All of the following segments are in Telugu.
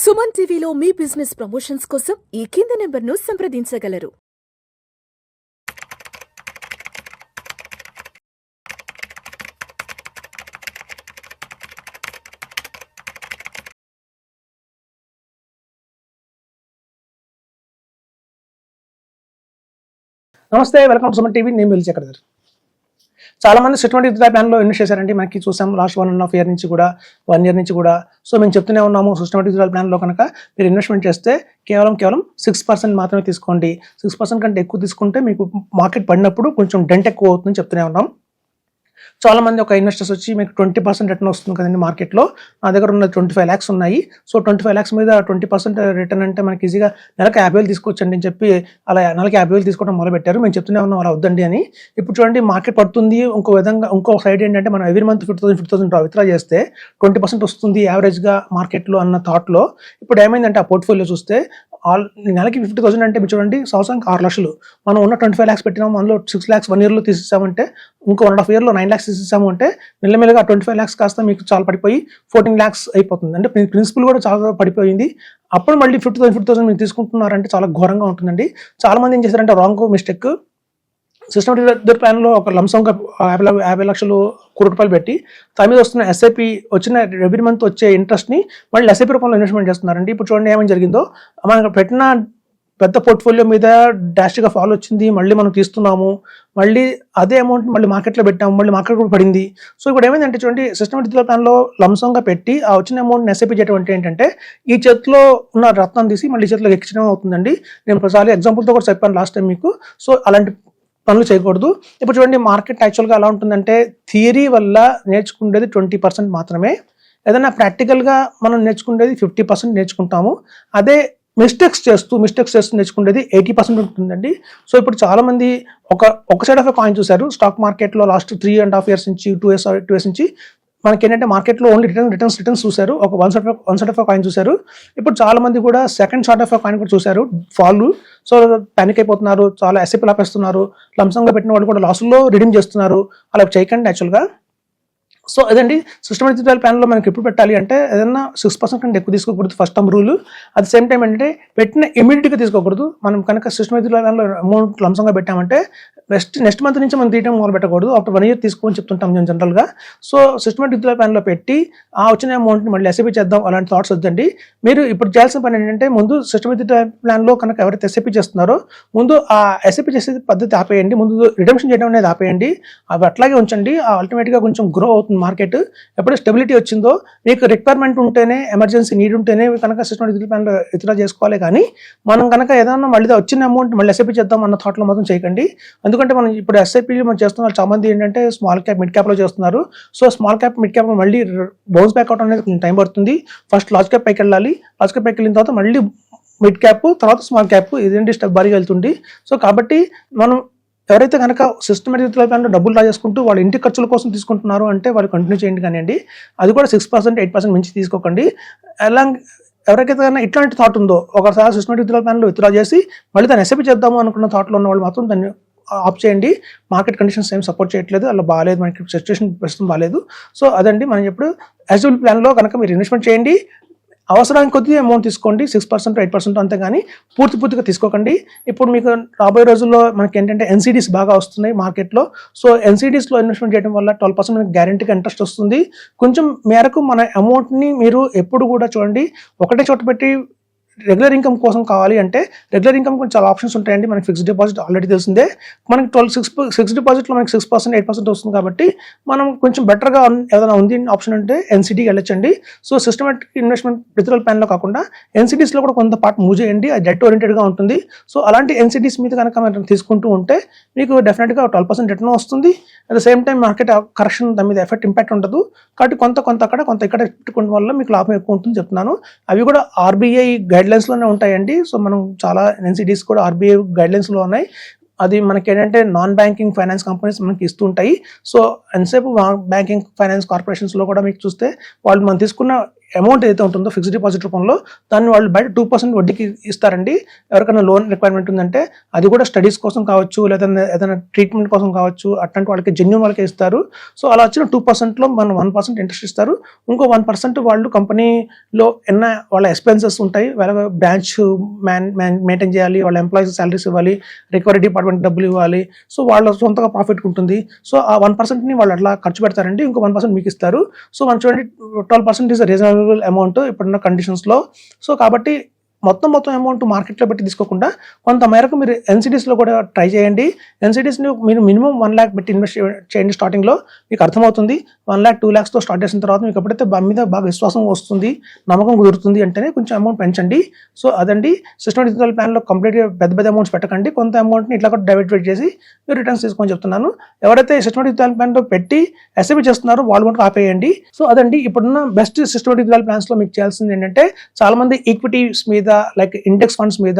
సుమన్ టీవీలో మీ బిజినెస్ ప్రమోషన్స్ కోసం ఈ కింది నెంబర్ను సంప్రదించగలరు. నమస్తే, వెల్కమ్ టు సుమన్ టీవీ. నేను వెలిచక్రధర్. చాలా మంది సిస్టమేటిక్ ప్లాన్లో ఇన్వెస్ట్ చేశారండి. మనకి చూసాం లాస్ట్ 1.5 year నుంచి కూడా 1 year నుంచి కూడా. సో మేము చెప్తూనే ఉన్నాము, సిస్టమేటిక్ ప్లాన్లో కనుక మీరు ఇన్వెస్ట్మెంట్ చేస్తే కేవలం 6% మాత్రమే తీసుకోండి. 6% కంటే ఎక్కువ తీసుకుంటే మీకు మార్కెట్ పడినప్పుడు కొంచెం డెంట్ ఎక్కువ అవుతుందని చెప్తూనే ఉన్నాం. చాలా మంది ఒక ఇన్వెస్టర్స్ వచ్చి మీకు 20% రిటర్న్ వస్తుంది కదండి మార్కెట్లో. నా దగ్గర ఉన్న 25 lakhs ఉన్నాయి. సో 25 lakhs మీద 20% రిటర్న్ అంటే మనకి ఈజీగా నెలకు 50,000 తీసుకోవచ్చండి అని చెప్పి అలా నెలకి 50,000 తీసుకోవడం మొదలుపెట్టారు. మేము చెప్తూనే ఉన్నాం అలా వద్దండి అని. ఇప్పుడు చూడండి, మార్కెట్ పడుతుంది. ఇంకో సైడ్ ఏంటంటే మనం ఎవ్రీ మంత్ 50,000 విత్డ్రా చేస్తే 20% వస్తుంది యావరేజ్గా మార్కెట్లో అన్న థాట్లో. ఇప్పుడు ఏమైందంటే ఆ పోర్ట్ఫోలియో చూస్తే నెలకి 50,000 అంటే మీరు చూడండి, సంవత్సరానికి 6 లక్షలు. మనం ఉన్న 25 lakhs పెట్టినాము, అందులో 6 lakhs 1 yearలో తీసేసామంటే, ఇంకో 1.5 yearలో 9 lakhs తీసేసాము అంటే మెల్లమెల్లగా 25 lakhs కాస్త మీకు చాలా పడిపోయి 14 lakhs అయిపోతుంది. అంటే ప్రిన్సిపల్ కూడా చాలా పడిపోయింది. అప్పుడు మళ్ళీ 50,000 మీరు తీసుకుంటున్నారంటే చాలా ఘోరంగా ఉంటుందండి. చాలా మంది ఏం చేశారంటే రాంగ్ మిస్టేక్, సిస్టమేటిక్ ప్లాన్లో ఒక లంసంగా 50 లక్షలు ₹1,00,00,000 పెట్టి దాని మీద వస్తున్న ఎస్ఐపి వచ్చిన ఎవ్రీ మంత్ వచ్చే ఇంట్రెస్ట్ని మళ్ళీ ఎస్ఐపి రూపంలో ఇన్వెస్ట్మెంట్ చేస్తున్నారండి. ఇప్పుడు చూడండి ఏమని జరిగిందో, మనం పెట్టిన పెద్ద పోర్ట్ఫోలియో మీద డాష్గా ఫాల్ వచ్చింది, మళ్ళీ మనం తీస్తున్నాము, మళ్ళీ అదే అమౌంట్ మళ్ళీ మార్కెట్లో పెట్టాము, మళ్ళీ మార్కెట్ కూడా పడింది. సో ఇప్పుడు ఏమైందంటే చూడండి, సిస్టమేటిక్ ప్లాన్లో లంసంగా పెట్టి ఆ వచ్చిన అమౌంట్ని ఎస్ఐపి చేయడం అంటే ఏంటంటే ఈ చేతిలో ఉన్న రత్నం తీసి మళ్ళీ చేతిలో ఎక్కించడం అవుతుందండి. నేను ప్రతిసారి ఎగ్జాంపుల్తో కూడా చెప్పాను లాస్ట్ టైం మీకు. సో అలాంటి పనులు చేయకూడదు. ఇప్పుడు చూడండి, మార్కెట్ యాక్చువల్గా ఎలా ఉంటుందంటే థియరీ వల్ల నేర్చుకునేది 20% మాత్రమే. ఏదైనా ప్రాక్టికల్గా మనం నేర్చుకునేది 50% నేర్చుకుంటాము. అదే మిస్టేక్స్ చేస్తూ నేర్చుకునేది 80% ఉంటుందండి. సో ఇప్పుడు చాలామంది ఒక సైడ్ ఆఫ్ కాయిన్ చూశారు. స్టాక్ మార్కెట్లో లాస్ట్ 3.5 years నుంచి 2 years నుంచి మనకి ఏంటంటే మార్కెట్లో ఓన్లీ రిటర్న్స్ చూశారు. ఒక వన్ సైడ్ ఆఫ్ కాయిన్ చూశారు. ఇప్పుడు చాలా మంది కూడా సెకండ్ షార్ట్ ఆఫ్ కాయిన్ కూడా చూశారు, ఫాల్. సో పానిక్ అయిపోతున్నారు, చాలా ఎస్ఐపి లాపేస్తున్నారు. లంసంగా పెట్టిన వాళ్ళు కూడా లాసుల్లో రిడీమ్ చేస్తున్నారు. అలా చేయకండి యాక్చువల్గా. సో అదండి, సిస్టమేటిక్ ప్లాన్లో మనకి ఎప్పుడు పెట్టాలి అంటే ఏదన్నా 6% కంటే ఎక్కువ తీసుకోకూడదు, first term rule. At the same time ఏంటంటే పెట్టిన ఇమీడియట్గా తీసుకోకూడదు. మనం కనుక సిస్టమేటిక్ ప్లాన్లో అమౌంట్ లంసంగా పెట్టామంటే నెక్స్ట్ మంత్ నుంచి మనం తీయడం మొదలు పెట్టకూడదు. ఆఫ్టర్ 1 year తీసుకోని చెప్తుంటాం మేము జనరల్గా. సో సిస్టమేటిక్ ప్లాన్లో పెట్టి ఆ వచ్చిన అమౌంట్ని మళ్ళీ ఎస్ఐపి చేద్దాం అలాంటి థాట్స్ వద్దండి. మీరు ఇప్పుడు చేయాల్సిన పని ఏంటంటే, ముందు సిస్టమేటిక్ ప్లాన్లో కనుక ఎవరైతే ఎస్ఐపి చేస్తున్నారో ముందు ఆ ఎస్ఐపి చేసే పద్ధతి ఆపేయండి. ముందు రిడమ్షన్ చేయడం అనేది ఆపేయండి. అవి అట్లాగే ఉంచండి. అల్టిమేట్గా కొంచెం గ్రో అవుతుంది మార్కెట్. ఎప్పుడు స్టెబిలిటీ వచ్చిందో, మీకు రిక్వైర్మెంట్ ఉంటేనే, ఎమర్జెన్సీ నీడ్ ఉంటేనే కనుక సిస్టమేటిక్ ప్లాన్లో విత్డ్రా చేసుకోవాలి. కానీ మనం కనుక ఏదైనా మళ్ళీ వచ్చిన అమౌంట్ మళ్ళీ ఎస్ఐపి చేద్దాం అన్న థాట్లో మాత్రం చేయకండి. ఎందుకంటే మనం ఇప్పుడు ఎస్ఐపి మనం చేస్తున్న చాలా మంది ఏంటంటే స్మాల్ క్యాప్ మిడ్ క్యాప్లో చేస్తున్నారు. So small cap mid cap మళ్ళీ బౌన్స్ బ్యాక్ అవడం అనేది కొంచెం టైం పడుతుంది. ఫస్ట్ లార్జ్ క్యాప్ పైకి వెళ్ళాలి, లార్జ్ క్యాప్ పైకి వెళ్ళిన తర్వాత మళ్ళీ మిడ్ క్యాప్, తర్వాత స్మాల్ క్యాప్, ఇదేంటి స్టెప్ బారీగా వెళ్తుంది. సో కాబట్టి మనం ఎవరైతే కనుక సిస్టమేటిక్ ప్లాన్లో డబ్బులు డ్రా చేసుకుంటూ వాళ్ళ ఇంటి ఖర్చుల కోసం తీసుకుంటున్నారు అంటే వాళ్ళు కంటిన్యూ చేయండి. కానివ్వండి, అది కూడా 6%, 8% మించి తీసుకోకండి. ఎవరికైతే కన్నా ఇట్లాంటి థాట్ ఉందో, ఒకసారి సిస్టమేటిక్ ప్లాన్లో విత్డ్రా చేసి మళ్ళీ దాన్ని ఎస్ఐపి చేద్దాము అనుకున్న థాట్లో ఉన్న వాళ్ళు మాత్రం దాన్ని ఆప్ చేయండి. మార్కెట్ కండిషన్స్ ఏం సపోర్ట్ చేయట్లేదు, అలా బాగాలేదు, మనకి సిచ్యువేషన్ ప్రస్తుతం బాగాలేదు. సో అదండి, మనం ఇప్పుడు ఎస్ఐపి ప్లాన్లో కనుక మీరు ఇన్వెస్ట్మెంట్ చేయండి. అవసరానికి కొద్దిగా అమౌంట్ తీసుకోండి, 6%, 8% అంతే, కానీ పూర్తిగా తీసుకోకండి. ఇప్పుడు మీకు రాబోయే రోజుల్లో మనకి ఏంటంటే ఎన్సీడీస్ బాగా వస్తున్నాయి మార్కెట్లో. సో ఎన్సీడీస్లో ఇన్వెస్ట్మెంట్ చేయడం వల్ల 12% మనకి గ్యారెంటీగా ఇంట్రెస్ట్ వస్తుంది. కొంచెం మేరకు మన అమౌంట్ని మీరు ఎప్పుడు కూడా చూడండి, ఒకటే చోట పెట్టి రెగ్యులర్ ఇన్కమ్ కోసం కావాలి అంటే రెగ్యులర్ ఇన్కమ్ కొంచెం చాలా ఆప్షన్స్ ఉంటాయండి. మనకి ఫిక్స్డ్ డిపాజిట్ ఆల్రెడీ తెలిసిందే. మనకి ఫిక్స్డ్ డిపాజిట్లో మనకి 6%, 8% వస్తుంది. కాబట్టి మనం కొంచెం బెటర్గా ఏదైనా ఉంది ఆప్షన్ అంటే ఎన్సిడీకి వెళ్ళొచ్చండి. సో సిస్టమేటిక్ ఇన్వెస్ట్మెంట్ విత్డ్రాల్ ప్లాన్లో కాకుండా ఎన్సిడీస్లో కూడా కొంత పార్ట్ మూవ్ చేయండి. అది డెట్ ఓరియంటెడ్గా ఉంటుంది. సో అలాంటి ఎన్సిడీస్ మీద కనుక మనం తీసుకుంటూ ఉంటే మీకు డెఫినెట్గా 12% రిటర్న్ వస్తుంది. At the same time market correction దాని మీద ఇంపాక్ట్ ఉండదు. కాబట్టి కొంత అక్కడ కొంత ఇక్కడ పెట్టుకోవడం వల్ల మీకు లాభం ఎక్కువ ఉంటుంది చెప్తున్నాను. అవి కూడా ఆర్బీఐ గైడ్లైన్స్లోనే ఉంటాయండి. సో మనం చాలా ఎన్సిడీస్ కూడా ఆర్బీఐ గైడ్లైన్స్లో ఉన్నాయి. అది మనకి ఏంటంటే నాన్ బ్యాంకింగ్ ఫైనాన్స్ కంపెనీస్ మనకి ఇస్తూ ఉంటాయి. సో ఎంతసేపు బ్యాంకింగ్ ఫైనాన్స్ కార్పొరేషన్స్లో కూడా మీకు చూస్తే వాళ్ళు మనం తీసుకున్న అమౌంట్ ఏదైతే ఉంటుందో ఫిక్స్డ్ డిపాజిట్ రూపంలో దాన్ని వాళ్ళు బయట 2% వడ్డీకి ఇస్తారండి. ఎవరికైనా లోన్ రిక్వైర్మెంట్ ఉందంటే అది కూడా స్టడీస్ కోసం కావచ్చు, లేదా ఏదైనా ట్రీట్మెంట్ కోసం కావచ్చు, అట్లాంటి వాళ్ళకి జెన్యూన్ వాళ్ళకి ఇస్తారు. సో అలా వచ్చిన 2%లో మనం 1% ఇంట్రెస్ట్ ఇస్తారు. ఇంకో 1% వాళ్ళు కంపెనీలో వాళ్ళ ఎక్స్పెన్సెస్ ఉంటాయి, వాళ్ళ బ్రాంచ్ మెయింటైన్ చేయాలి, వాళ్ళ ఎంప్లాయీస్ సాలరీస్ ఇవ్వాలి, రికవరీ డిపార్ట్మెంట్ డబ్బులు ఇవ్వాలి. సో వాళ్ళ సొంతగా ప్రాఫిట్ ఉంటుంది. సో ఆ 1%ని వాళ్ళు అట్లా ఖర్చు పెడతారండి, ఇంకో 1% మీకు ఇస్తారు. సో మనం చూడండి 12% ఈజ్ రీజనబుల్ అమౌంట్ ఇప్పుడున్న కండిషన్స్లో. సో కాబట్టి మొత్తం అమౌంట్ మార్కెట్లో పెట్టి తీసుకోకుండా కొంత మేరకు మీరు ఎన్సిడీస్లో కూడా ట్రై చేయండి. ఎన్సిడీస్ని మీరు మినిమం 1 lakh పెట్టి ఇన్వెస్ట్ చేయండి. స్టార్టింగ్లో మీకు అర్థమవుతుంది. 1 lakh 2 lakhsతో స్టార్ట్ చేసిన తర్వాత మీకు ఎప్పుడైతే మీద బాగా విశ్వాసం వస్తుంది, నమ్మకం కుదురుతుంది అంటేనే కొంచెం అమౌంట్ పెంచండి. సో అదండి సిస్టమేటిక్ విత్డ్రాయల్ ప్లాన్లో కంప్లీట్గా పెద్ద అమౌంట్స్ పెట్టకండి. కొంత అమౌంట్ని ఇట్లా కూడా డైవర్ట్ చేసి మీరు రిటర్న్స్ తీసుకొని చెప్తున్నాను. ఎవరైతే సిస్టమేటిక్ విత్డ్రాయల్ ప్లాన్లో పెట్టి ఎస్ఐపి చేస్తున్నారో వాళ్ళు కూడా ఆపేయండి. సో అదండి ఇప్పుడున్న బెస్ట్ సిస్టమేటిక్ విత్డ్రాయల్ ప్లాన్స్లో మీకు చేయాల్సింది ఏంటంటే, చాలా మంది ఈక్విటీస్ మీద, లైక్ ఇండెక్స్ ఫండ్స్ మీద,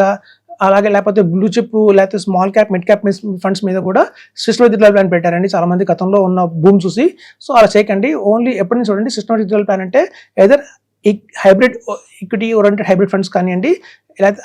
అలాగే లేకపోతే బ్లూ చిప్ లేకపోతే small cap mid cap funds మీద కూడా సిస్టమేటిక్ విత్డ్రాయల్ ప్లాన్ పెట్టారండి చాలా మంది గతంలో ఉన్న బూమ్ చూసి. సో అలా చేయకండి. ఓన్లీ ఎప్పటి నుంచి చూడండి సిస్టమేటిక్ విత్డ్రాయల్ ప్లాన్ అంటే either hybrid equity oriented hybrid funds కానివ్వండి,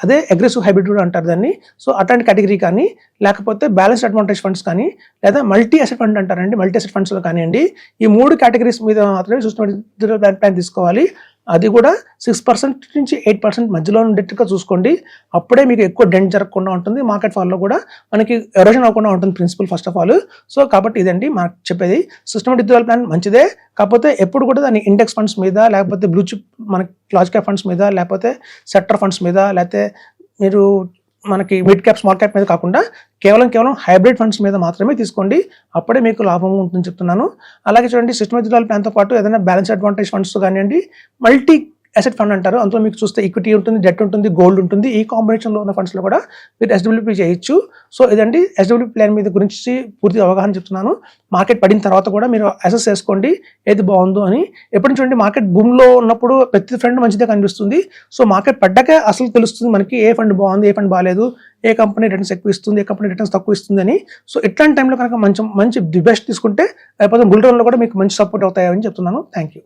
అదే అగ్రెసివ్ హైబ్రిడ్ కూడా అంటారు దాన్ని. సో అట్లాంటి కేటగిరీ కానీ, లేకపోతే బ్యాలెన్స్డ్ అడ్వాంటేజ్ ఫండ్స్ కానీ, లేదా మల్టీ అసెట్ ఫండ్ అంటారండి, మల్టీ అసెట్ ఫండ్స్లో కానివ్వండి. ఈ 3 కేటగిరీస్ మీద మాత్రమే సిస్టమేటిక్ విత్డ్రాయల్ ప్లాన్ తీసుకోవాలి. అది కూడా 6% నుంచి 8% మధ్యలో ఉండేట్టుగా చూసుకోండి. అప్పుడే మీకు ఎక్కువ డెంట్ జరగకుండా ఉంటుంది. మార్కెట్ ఫాల్లో కూడా మనకి ఎరోషన్ అవ్వకుండా ఉంటుంది principle first of all. So కాబట్టి ఇదండి మనకు చెప్పేది. సిస్టమేటిక్ విత్డ్రాయల్ ప్లాన్ మంచిదే, కాకపోతే ఎప్పుడు కూడా దాన్ని ఇండెక్స్ ఫండ్స్ మీద, లేకపోతే బ్లూ చిప్ మనకి లార్జ్ క్యాప్ ఫండ్స్ మీద, లేకపోతే సెక్టర్ ఫండ్స్ మీద, లేకపోతే మీరు మనకి మిడ్ క్యాప్ స్మాల్ క్యాప్ మీద కాకుండా కేవలం హైబ్రిడ్ ఫండ్స్ మీద మాత్రమే తీసుకోండి. అప్పుడే మీకు లాభం ఉంటుందని చెప్తున్నాను. అలాగే చూడండి సిస్టమేటిక్ విత్డ్రాయల్ ప్లాన్తో పాటు ఏదైనా బ్యాలెన్స్ అడ్వాంటేజ్ ఫండ్స్ కానివ్వండి, మల్టీ అసెట్ ఫండ్ అంటారు, అందులో మీకు చూస్తే ఈక్విటీ ఉంటుంది, డెట్ ఉంటుంది, గోల్డ్ ఉంటుంది. ఈ కాంబినేషన్లో ఉన్న ఫండ్స్లో కూడా మీరు ఎస్డబ్ల్యూపీ చేయొచ్చు. సో ఇదండి ఎస్డబ్ల్యూపీ ప్లాన్ మీద గురించి పూర్తి అవగాహన చెప్తున్నాను. మార్కెట్ పడిన తర్వాత కూడా మీరు అసెస్ చేసుకోండి ఏది బాగుందో అని. ఎప్పటి చూడండి మార్కెట్ బూమ్లో ఉన్నప్పుడు ప్రతి ఫండ్ మంచిదే కనిపిస్తుంది. సో మార్కెట్ పడ్డాకే అసలు తెలుస్తుంది మనకి ఏ ఫండ్ బాగుంది, ఏ ఫండ్ బాగాలేదు, ఏ కంపెనీ రిటర్న్స్ ఎక్కువ ఇస్తుంది, ఏ కంపెనీ రిటర్న్స్ తక్కువ ఇస్తుంది అని. సో ఇట్లాంటి టైంలో కనుక మంచి ది బెస్ట్ తీసుకుంటే అయిపోతే బుల్ రన్లో కూడా మీకు మంచి సపోర్ట్ అవుతాయని చెప్తున్నాను. Thank you.